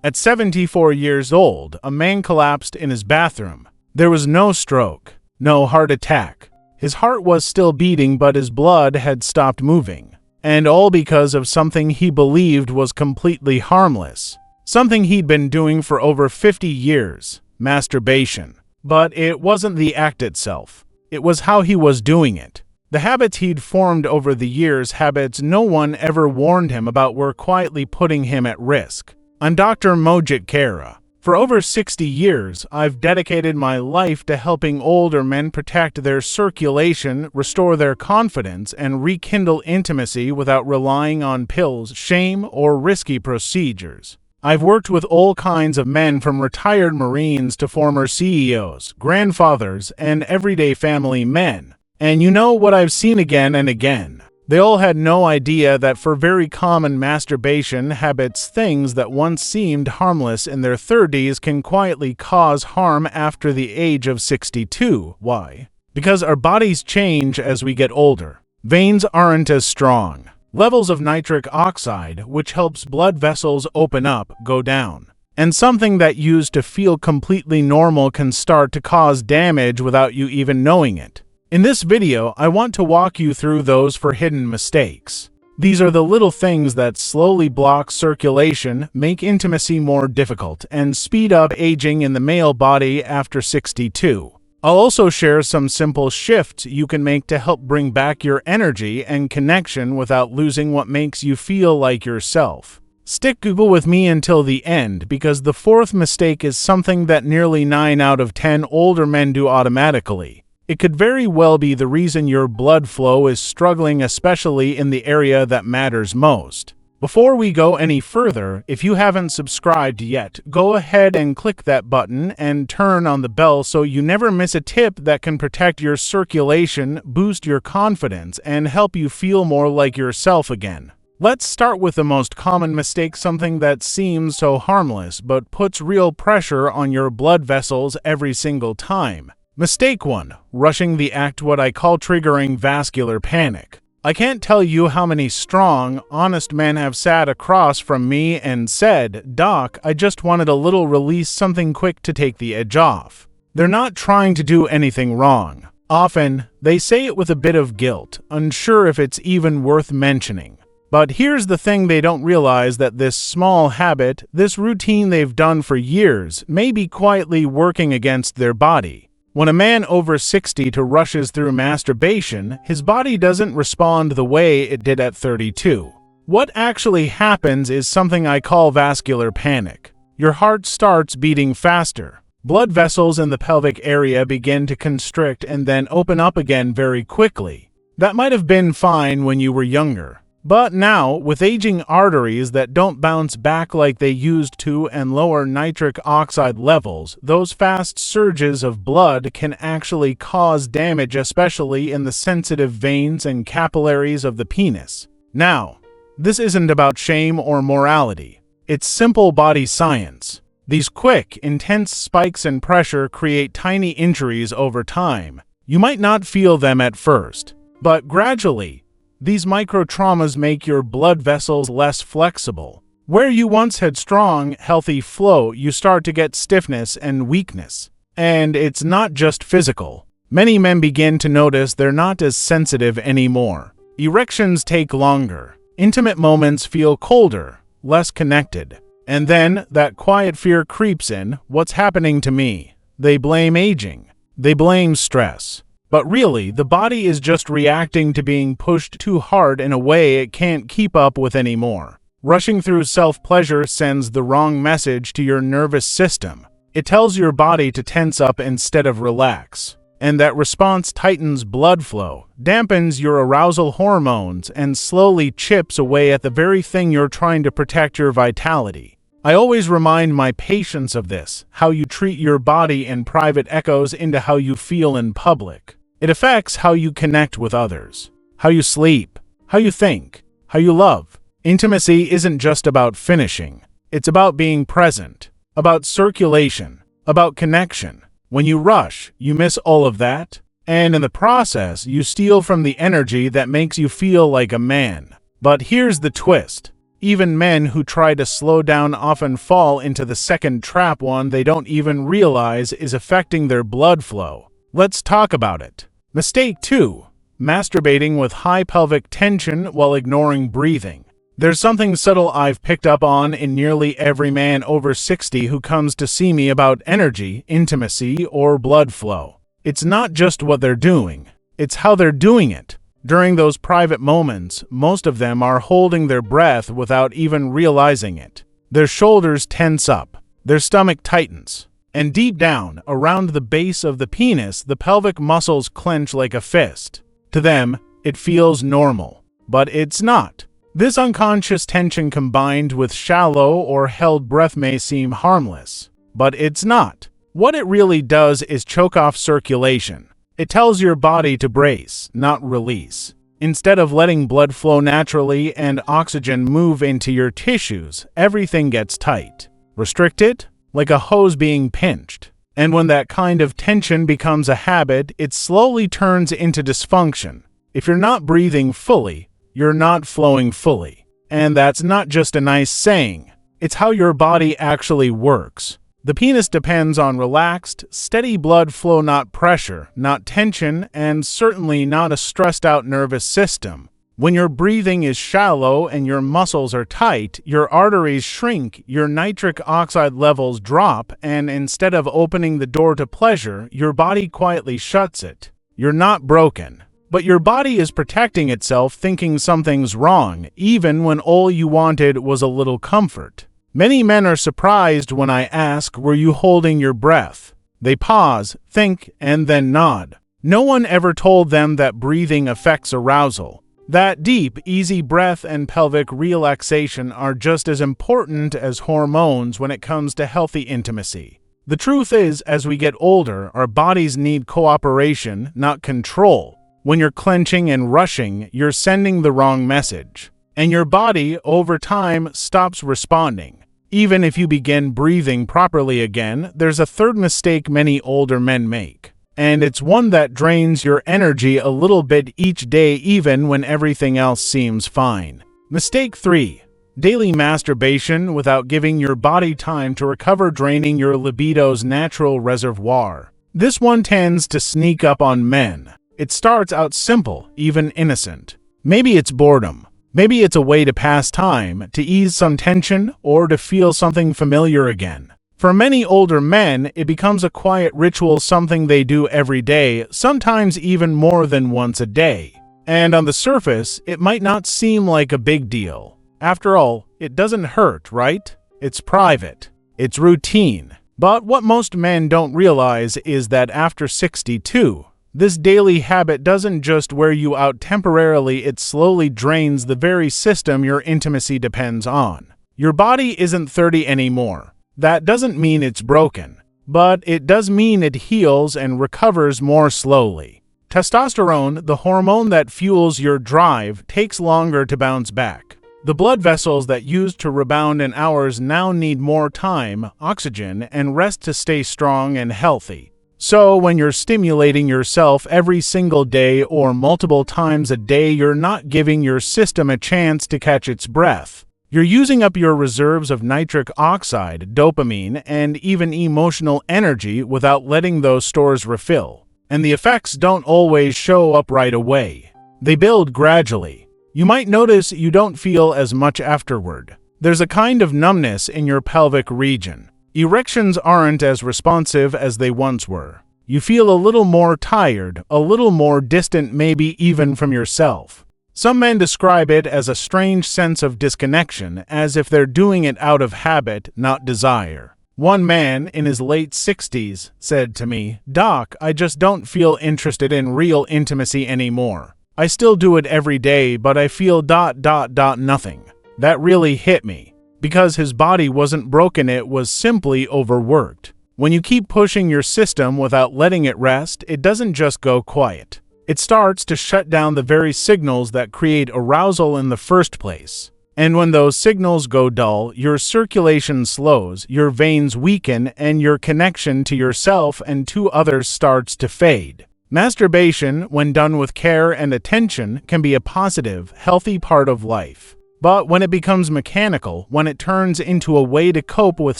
At 74 years old, a man collapsed in his bathroom. There was no stroke, no heart attack. His heart was still beating, but his blood had stopped moving. And all because of something he believed was completely harmless. Something he'd been doing for over 50 years, masturbation. But it wasn't the act itself. It was how he was doing it. The habits he'd formed over the years, habits no one ever warned him about, were quietly putting him at risk. I'm Dr. Mojit Kara. For over 60 years, I've dedicated my life to helping older men protect their circulation, restore their confidence, and rekindle intimacy without relying on pills, shame, or risky procedures. I've worked with all kinds of men, from retired Marines to former CEOs, grandfathers, and everyday family men. And you know what I've seen again and again? They all had no idea that for very common masturbation habits, things that once seemed harmless in their 30s can quietly cause harm after the age of 62. Why? Because our bodies change as we get older. Veins aren't as strong. Levels of nitric oxide, which helps blood vessels open up, go down. And something that used to feel completely normal can start to cause damage without you even knowing it. In this video, I want to walk you through those hidden mistakes. These are the little things that slowly block circulation, make intimacy more difficult, and speed up aging in the male body after 62. I'll also share some simple shifts you can make to help bring back your energy and connection without losing what makes you feel like yourself. Stick Google with me until the end, because the fourth mistake is something that nearly 9 out of 10 older men do automatically. It could very well be the reason your blood flow is struggling, especially in the area that matters most. Before we go any further, if you haven't subscribed yet, go ahead and click that button and turn on the bell so you never miss a tip that can protect your circulation, boost your confidence, and help you feel more like yourself again. Let's start with the most common mistake, something that seems so harmless but puts real pressure on your blood vessels every single time. Mistake 1. Rushing the act, what I call triggering vascular panic. I can't tell you how many strong, honest men have sat across from me and said, "Doc, I just wanted a little release, something quick to take the edge off." They're not trying to do anything wrong. Often, they say it with a bit of guilt, unsure if it's even worth mentioning. But here's the thing, they don't realize that this small habit, this routine they've done for years, may be quietly working against their body. When a man over 60 rushes through masturbation, his body doesn't respond the way it did at 32. What actually happens is something I call vascular panic. Your heart starts beating faster. Blood vessels in the pelvic area begin to constrict and then open up again very quickly. That might have been fine when you were younger. But now, with aging arteries that don't bounce back like they used to and lower nitric oxide levels, those fast surges of blood can actually cause damage, especially in the sensitive veins and capillaries of the penis. Now, this isn't about shame or morality. It's simple body science. These quick, intense spikes in pressure create tiny injuries over time. You might not feel them at first, but gradually, these micro-traumas make your blood vessels less flexible. Where you once had strong, healthy flow, you start to get stiffness and weakness. And it's not just physical. Many men begin to notice they're not as sensitive anymore. Erections take longer. Intimate moments feel colder, less connected. And then, that quiet fear creeps in. What's happening to me? They blame aging. They blame stress. But really, the body is just reacting to being pushed too hard in a way it can't keep up with anymore. Rushing through self-pleasure sends the wrong message to your nervous system. It tells your body to tense up instead of relax. And that response tightens blood flow, dampens your arousal hormones, and slowly chips away at the very thing you're trying to protect, your vitality. I always remind my patients of this. How you treat your body in private echoes into how you feel in public. It affects how you connect with others, how you sleep, how you think, how you love. Intimacy isn't just about finishing. It's about being present, about circulation, about connection. When you rush, you miss all of that, and in the process, you steal from the energy that makes you feel like a man. But here's the twist. Even men who try to slow down often fall into the second trap, one they don't even realize is affecting their blood flow. Let's talk about it. Mistake 2. Masturbating with high pelvic tension while ignoring breathing. There's something subtle I've picked up on in nearly every man over 60 who comes to see me about energy, intimacy, or blood flow. It's not just what they're doing, it's how they're doing it. During those private moments, most of them are holding their breath without even realizing it. Their shoulders tense up, their stomach tightens, and deep down, around the base of the penis, the pelvic muscles clench like a fist. To them, it feels normal, but it's not. This unconscious tension combined with shallow or held breath may seem harmless, but it's not. What it really does is choke off circulation. It tells your body to brace, not release. Instead of letting blood flow naturally and oxygen move into your tissues, everything gets tight, restricted, like a hose being pinched. And when that kind of tension becomes a habit, it slowly turns into dysfunction. If you're not breathing fully, you're not flowing fully. And that's not just a nice saying. It's how your body actually works. The penis depends on relaxed, steady blood flow, not pressure, not tension, and certainly not a stressed-out nervous system. When your breathing is shallow and your muscles are tight, your arteries shrink, your nitric oxide levels drop, and instead of opening the door to pleasure, your body quietly shuts it. You're not broken, but your body is protecting itself, thinking something's wrong, even when all you wanted was a little comfort. Many men are surprised when I ask, "Were you holding your breath?" They pause, think, and then nod. No one ever told them that breathing affects arousal. That deep, easy breath and pelvic relaxation are just as important as hormones when it comes to healthy intimacy. The truth is, as we get older, our bodies need cooperation, not control. When you're clenching and rushing, you're sending the wrong message. And your body, over time, stops responding. Even if you begin breathing properly again, there's a third mistake many older men make. And it's one that drains your energy a little bit each day, even when everything else seems fine. Mistake 3. Daily masturbation without giving your body time to recover, draining your libido's natural reservoir. This one tends to sneak up on men. It starts out simple, even innocent. Maybe it's boredom. Maybe it's a way to pass time, to ease some tension, or to feel something familiar again. For many older men, it becomes a quiet ritual, something they do every day, sometimes even more than once a day. And on the surface, it might not seem like a big deal. After all, it doesn't hurt, right? It's private. It's routine. But what most men don't realize is that after 62, this daily habit doesn't just wear you out temporarily, it slowly drains the very system your intimacy depends on. Your body isn't 30 anymore. That doesn't mean it's broken, but it does mean it heals and recovers more slowly. Testosterone, the hormone that fuels your drive, takes longer to bounce back. The blood vessels that used to rebound in hours now need more time, oxygen, and rest to stay strong and healthy. So when you're stimulating yourself every single day or multiple times a day, you're not giving your system a chance to catch its breath. You're using up your reserves of nitric oxide, dopamine, and even emotional energy without letting those stores refill. And the effects don't always show up right away. They build gradually. You might notice you don't feel as much afterward. There's a kind of numbness in your pelvic region. Erections aren't as responsive as they once were. You feel a little more tired, a little more distant, maybe even from yourself. Some men describe it as a strange sense of disconnection, as if they're doing it out of habit, not desire. One man, in his late 60s, said to me, "Doc, I just don't feel interested in real intimacy anymore. I still do it every day, but I feel nothing." That really hit me. Because his body wasn't broken, it was simply overworked. When you keep pushing your system without letting it rest, it doesn't just go quiet. It starts to shut down the very signals that create arousal in the first place. And when those signals go dull, your circulation slows, your veins weaken, and your connection to yourself and to others starts to fade. Masturbation, when done with care and attention, can be a positive, healthy part of life. But when it becomes mechanical, when it turns into a way to cope with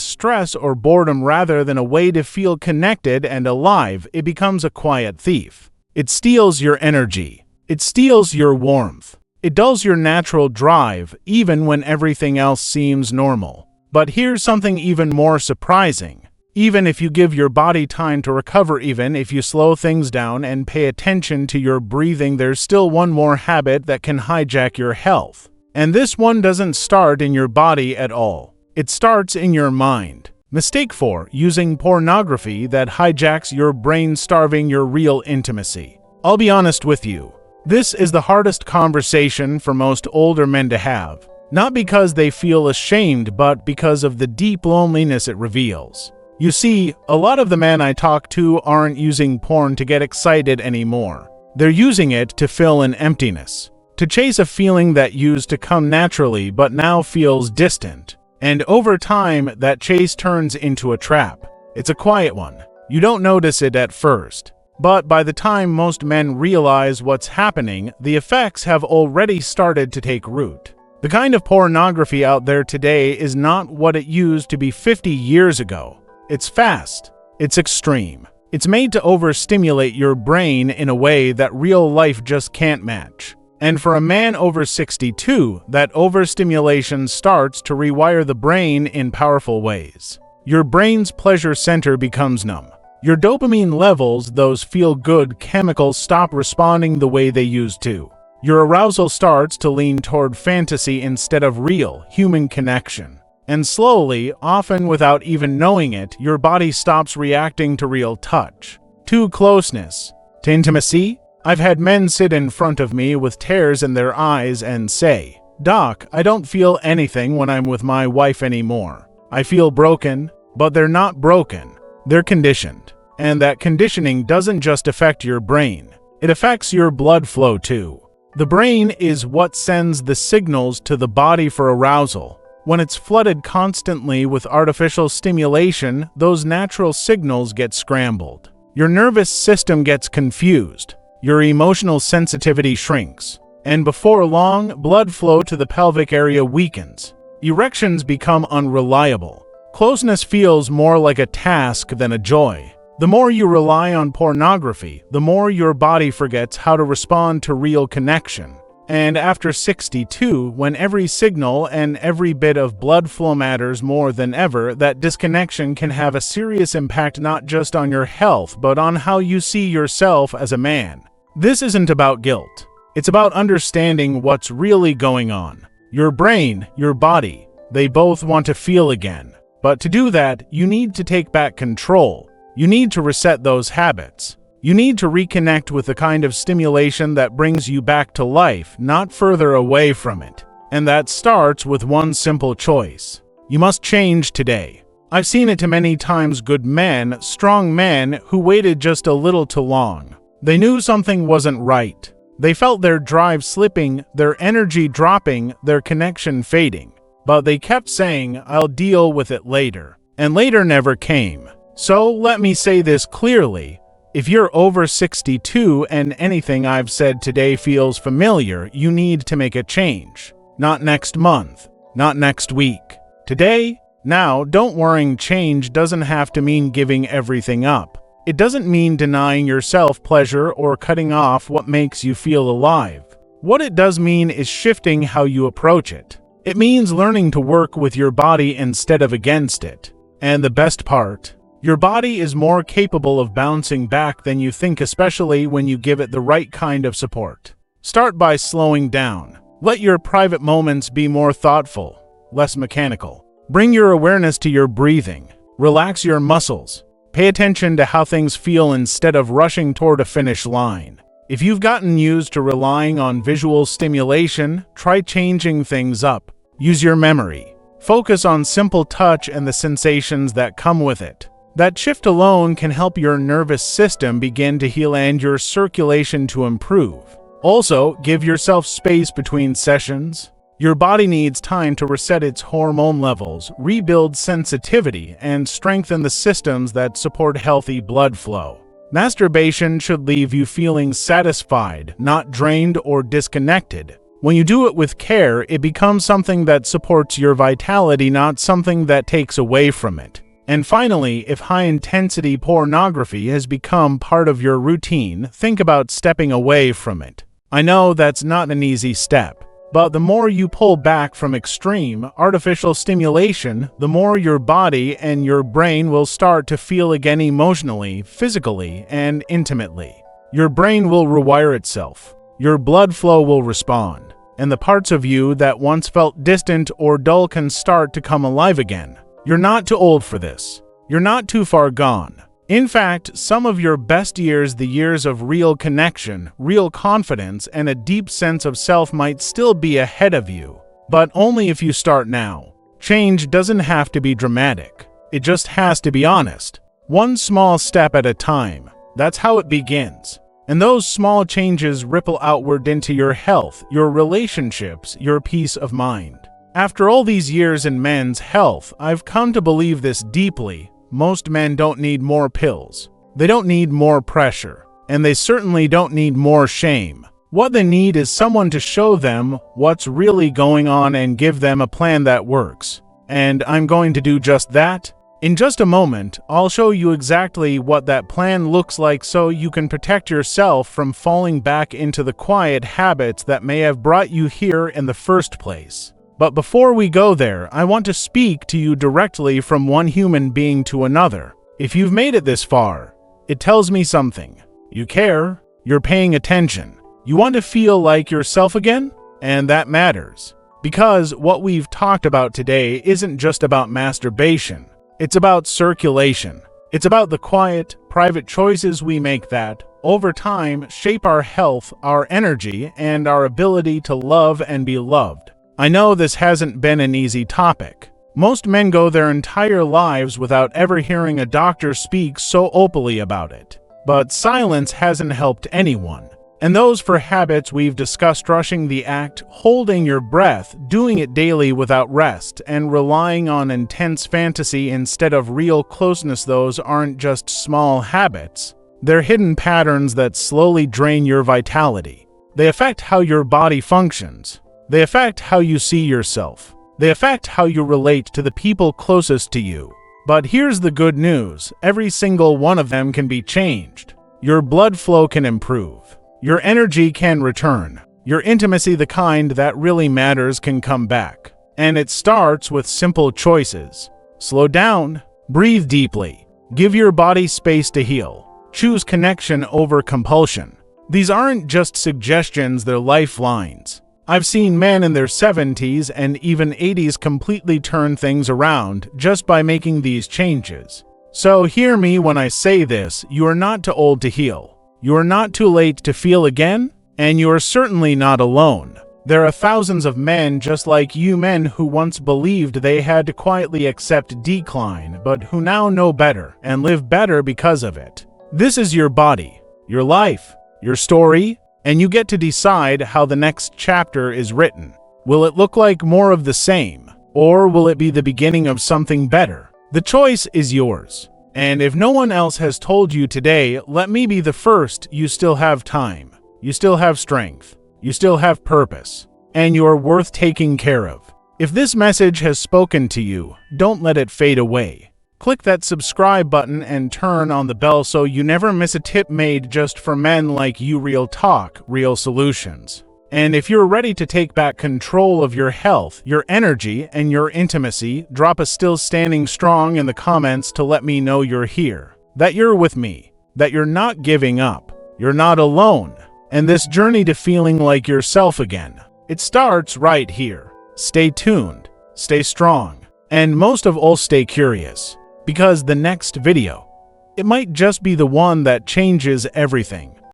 stress or boredom rather than a way to feel connected and alive, it becomes a quiet thief. It steals your energy. It steals your warmth. It dulls your natural drive, even when everything else seems normal. But here's something even more surprising. Even if you give your body time to recover, even if you slow things down and pay attention to your breathing, there's still one more habit that can hijack your health. And this one doesn't start in your body at all. It starts in your mind. Mistake 4: using pornography that hijacks your brain, starving your real intimacy. I'll be honest with you. This is the hardest conversation for most older men to have. Not because they feel ashamed, but because of the deep loneliness it reveals. You see, a lot of the men I talk to aren't using porn to get excited anymore. They're using it to fill an emptiness. To chase a feeling that used to come naturally but now feels distant. And over time, that chase turns into a trap. It's a quiet one. You don't notice it at first. But by the time most men realize what's happening, the effects have already started to take root. The kind of pornography out there today is not what it used to be 50 years ago. It's fast. It's extreme. It's made to overstimulate your brain in a way that real life just can't match. And for a man over 62, that overstimulation starts to rewire the brain in powerful ways. Your brain's pleasure center becomes numb. Your dopamine levels, those feel-good chemicals, stop responding the way they used to. Your arousal starts to lean toward fantasy instead of real, human connection. And slowly, often without even knowing it, your body stops reacting to real touch, to closeness, to intimacy. I've had men sit in front of me with tears in their eyes and say, "Doc, I don't feel anything when I'm with my wife anymore. I feel broken," but they're not broken. They're conditioned. And that conditioning doesn't just affect your brain. It affects your blood flow too. The brain is what sends the signals to the body for arousal. When it's flooded constantly with artificial stimulation, those natural signals get scrambled. Your nervous system gets confused. Your emotional sensitivity shrinks. And before long, blood flow to the pelvic area weakens. Erections become unreliable. Closeness feels more like a task than a joy. The more you rely on pornography, the more your body forgets how to respond to real connection. And after 62, when every signal and every bit of blood flow matters more than ever, that disconnection can have a serious impact not just on your health, but on how you see yourself as a man. This isn't about guilt. It's about understanding what's really going on. Your brain, your body, they both want to feel again. But to do that, you need to take back control. You need to reset those habits. You need to reconnect with the kind of stimulation that brings you back to life, not further away from it. And that starts with one simple choice. You must change today. I've seen it too many times. Good men, strong men, who waited just a little too long. They knew something wasn't right. They felt their drive slipping, their energy dropping, their connection fading. But they kept saying, "I'll deal with it later." And later never came. So let me say this clearly. If you're over 62 and anything I've said today feels familiar, you need to make a change. Not next month. Not next week. Today, now. Don't worry, change doesn't have to mean giving everything up. It doesn't mean denying yourself pleasure or cutting off what makes you feel alive. What it does mean is shifting how you approach it. It means learning to work with your body instead of against it. And the best part, your body is more capable of bouncing back than you think, especially when you give it the right kind of support. Start by slowing down. Let your private moments be more thoughtful, less mechanical. Bring your awareness to your breathing. Relax your muscles. Pay attention to how things feel instead of rushing toward a finish line. If you've gotten used to relying on visual stimulation, try changing things up. Use your memory. Focus on simple touch and the sensations that come with it. That shift alone can help your nervous system begin to heal and your circulation to improve. Also, give yourself space between sessions. Your body needs time to reset its hormone levels, rebuild sensitivity, and strengthen the systems that support healthy blood flow. Masturbation should leave you feeling satisfied, not drained or disconnected. When you do it with care, it becomes something that supports your vitality, not something that takes away from it. And finally, if high-intensity pornography has become part of your routine, think about stepping away from it. I know that's not an easy step, but the more you pull back from extreme, artificial stimulation, the more your body and your brain will start to feel again emotionally, physically, and intimately. Your brain will rewire itself. Your blood flow will respond, and the parts of you that once felt distant or dull can start to come alive again. You're not too old for this. You're not too far gone. In fact, some of your best years, the years of real connection, real confidence, and a deep sense of self might still be ahead of you. But only if you start now. Change doesn't have to be dramatic. It just has to be honest. One small step at a time. That's how it begins. And those small changes ripple outward into your health, your relationships, your peace of mind. After all these years in men's health, I've come to believe this deeply. Most men don't need more pills. They don't need more pressure. And they certainly don't need more shame. What they need is someone to show them what's really going on and give them a plan that works. And I'm going to do just that. In just a moment, I'll show you exactly what that plan looks like so you can protect yourself from falling back into the quiet habits that may have brought you here in the first place. But before we go there, I want to speak to you directly from one human being to another. If you've made it this far, it tells me something. You care, you're paying attention. You want to feel like yourself again? And that matters. Because what we've talked about today isn't just about masturbation. It's about circulation. It's about the quiet, private choices we make that, over time, shape our health, our energy, and our ability to love and be loved. I know this hasn't been an easy topic. Most men go their entire lives without ever hearing a doctor speak so openly about it. But silence hasn't helped anyone. And those for habits we've discussed: rushing the act, holding your breath, doing it daily without rest, and relying on intense fantasy instead of real closeness. Those aren't just small habits. They're hidden patterns that slowly drain your vitality. They affect how your body functions. They affect how you see yourself. They affect how you relate to the people closest to you. But here's the good news: every single one of them can be changed. Your blood flow can improve. Your energy can return. Your intimacy, the kind that really matters, can come back. And it starts with simple choices. Slow down. Breathe deeply. Give your body space to heal. Choose connection over compulsion. These aren't just suggestions, they're lifelines. I've seen men in their 70s and even 80s completely turn things around just by making these changes. So hear me when I say this: you are not too old to heal. You are not too late to feel again, and you are certainly not alone. There are thousands of men just like you, men who once believed they had to quietly accept decline, but who now know better and live better because of it. This is your body, your life, your story, and you get to decide how the next chapter is written. Will it look like more of the same, or will it be the beginning of something better? The choice is yours. And if no one else has told you today, let me be the first: you still have time. You still have strength. You still have purpose. And you are worth taking care of. If this message has spoken to you, don't let it fade away. Click that subscribe button and turn on the bell so you never miss a tip made just for men like you. Real talk, real solutions. And if you're ready to take back control of your health, your energy, and your intimacy, drop a "still standing strong" in the comments to let me know you're here, that you're with me, that you're not giving up, you're not alone, and this journey to feeling like yourself again, it starts right here. Stay tuned, stay strong, and most of all, stay curious, because the next video, it might just be the one that changes everything.